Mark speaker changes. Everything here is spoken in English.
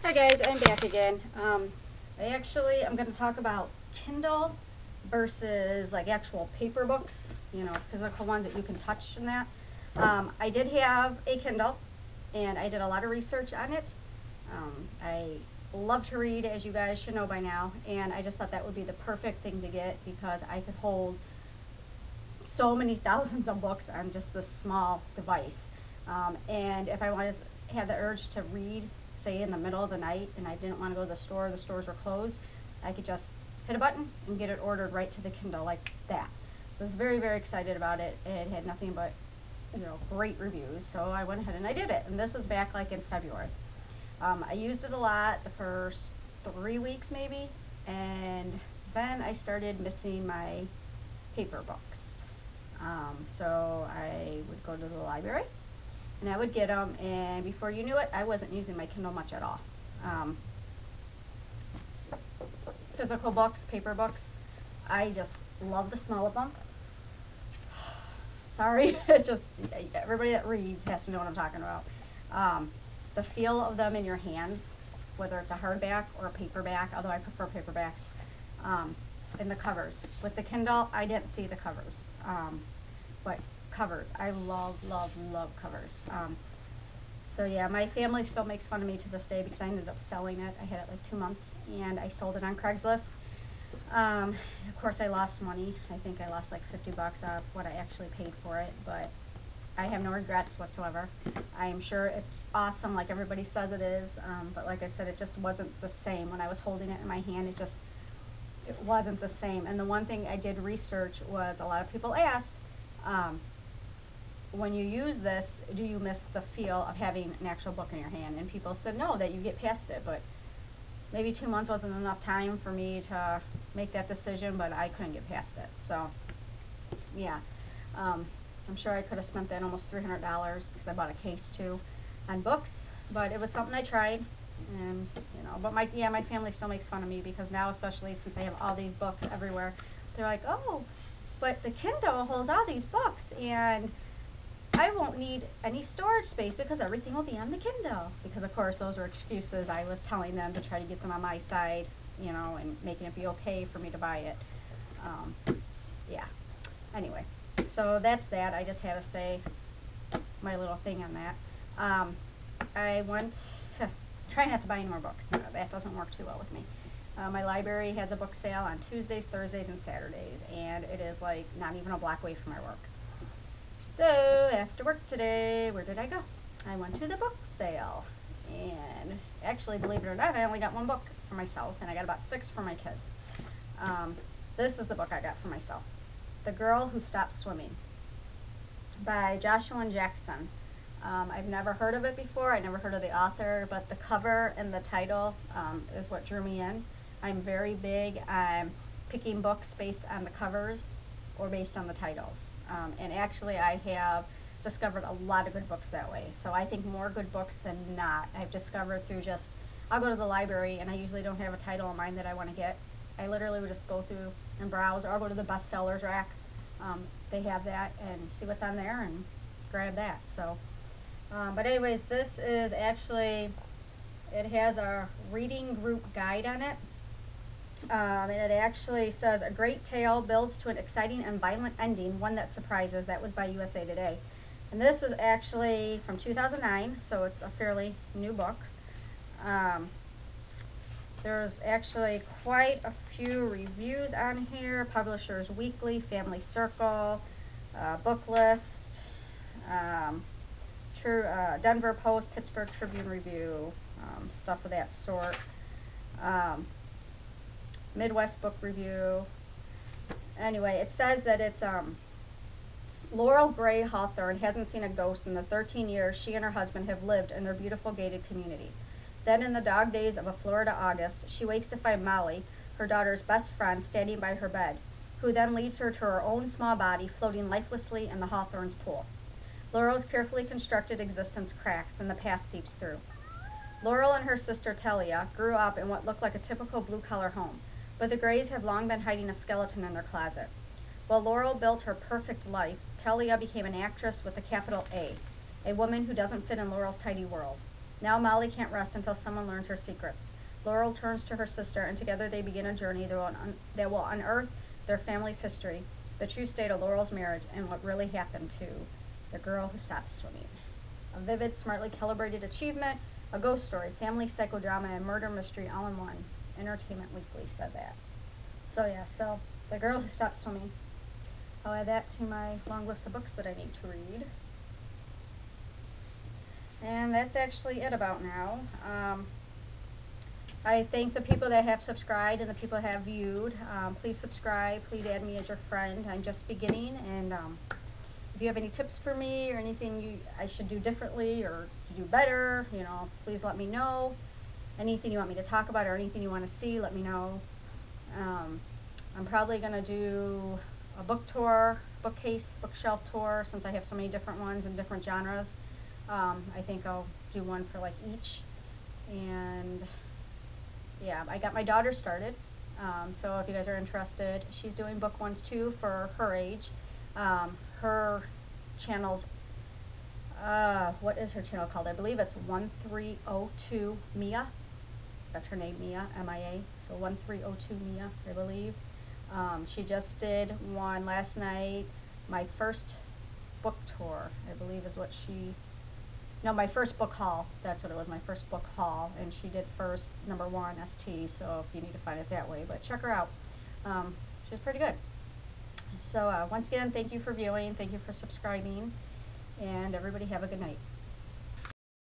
Speaker 1: Hi guys, I'm back again. I'm going to talk about Kindle versus like actual paper books, you know, physical ones that you can touch and that. I did have a Kindle and I did a lot of research on it. I love to read, as you guys should know by now, and I just thought that would be the perfect thing to get because I could hold so many thousands of books on just this small device. And if I wanted to have the urge to read, say in the middle of the night, and I didn't want to go to the stores were closed, I could just hit a button and get it ordered right to the Kindle like that. So I was very, very excited about it. It had nothing but, you know, great reviews. So I went ahead and I did it. And this was back like in February. I used it a lot the first 3 weeks maybe, and then I started missing my paper books. So I would go to the library and I would get them, and before you knew it, I wasn't using my Kindle much at all. Physical books, paper books, I just love the smell of them. Sorry, it's just, everybody that reads has to know what I'm talking about. The feel of them in your hands, whether it's a hardback or a paperback, although I prefer paperbacks, and the covers. With the Kindle, I didn't see the covers, but covers, I love, love, love covers. So yeah, my family still makes fun of me to this day because I ended up selling it. I had it like 2 months, and I sold it on Craigslist. Of course, I lost money. I think I lost like 50 bucks off what I actually paid for it, but I have no regrets whatsoever. I am sure it's awesome like everybody says it is, but like I said, it just wasn't the same. When I was holding it in my hand, it wasn't the same. And the one thing I did research was, a lot of people asked, when you use this, do you miss the feel of having an actual book in your hand? And people said no, that you get past it, but maybe 2 months wasn't enough time for me to make that decision, but I couldn't get past it. So yeah, I'm sure I could have spent that almost $300 because I bought a case too on books, but it was something I tried. And you know, but my family still makes fun of me because now, especially since I have all these books everywhere, they're like, oh, but the Kindle holds all these books and I won't need any storage space because everything will be on the Kindle. Because of course those were excuses I was telling them to try to get them on my side, you know, and making it be okay for me to buy it. Yeah, anyway, so that's that. I just had to say my little thing on that. I went, try not to buy any more books. No, that doesn't work too well with me. My library has a book sale on Tuesdays, Thursdays, and Saturdays, and it is like not even a block away from my work. So after work today, where did I go? I went to the book sale, and actually, believe it or not, I only got one book for myself, and I got about 6 for my kids. This is the book I got for myself. The Girl Who Stopped Swimming by Jocelyn Jackson. I've never heard of it before. I never heard of the author, but the cover and the title is what drew me in. I'm very big on picking books based on the covers or based on the titles. And actually, I have discovered a lot of good books that way. So I think more good books than not. I've discovered through just, I'll go to the library and I usually don't have a title in mind that I want to get. I literally would just go through and browse, or I'll go to the bestsellers rack. They have that, and see what's on there and grab that. So, but anyways, this is actually, it has a reading group guide on it. And it actually says, a great tale builds to an exciting and violent ending, one that surprises. That was by USA Today. And this was actually from 2009, so it's a fairly new book. There's actually quite a few reviews on here. Publishers Weekly, Family Circle, Book List, Denver Post, Pittsburgh Tribune Review, stuff of that sort. Midwest Book Review. Anyway, it says that it's Laurel Gray Hawthorne hasn't seen a ghost in the 13 years she and her husband have lived in their beautiful gated community. Then in the dog days of a Florida August, she wakes to find Molly, her daughter's best friend, standing by her bed, who then leads her to her own small body floating lifelessly in the Hawthorne's pool. Laurel's carefully constructed existence cracks and the past seeps through. Laurel and her sister Talia grew up in what looked like a typical blue-collar home, but the Grays have long been hiding a skeleton in their closet. While Laurel built her perfect life, Talia became an actress with a capital A woman who doesn't fit in Laurel's tidy world. Now Molly can't rest until someone learns her secrets. Laurel turns to her sister, and together they begin a journey that will unearth their family's history, the true state of Laurel's marriage, and what really happened to the girl who stopped swimming. A vivid, smartly calibrated achievement, a ghost story, family psychodrama, and murder mystery all in one. Entertainment Weekly said that. So yeah, so The Girl Who Stopped Swimming. I'll add that to my long list of books that I need to read. And that's actually it about now. I thank the people that have subscribed and the people that have viewed. Please subscribe. Please add me as your friend. I'm just beginning, and if you have any tips for me or anything I should do differently or to do better, please let me know. Anything you want me to talk about or anything you want to see, let me know. I'm probably going to do a book tour, bookshelf tour, since I have so many different ones in different genres. I think I'll do one for like each. And yeah, I got my daughter started. So if you guys are interested, she's doing book ones too for her age. Her channel's, what is her channel called? I believe it's 1302 Mia. That's her name, Mia, M-I-A. So 1302 Mia, I believe. She just did one last night. My first book tour, I believe, is what she... No, my first book haul. That's what it was, my first book haul. And she did first #1 ST, so if you need to find it that way. But check her out. She's pretty good. So once again, thank you for viewing. Thank you for subscribing. And everybody have a good night.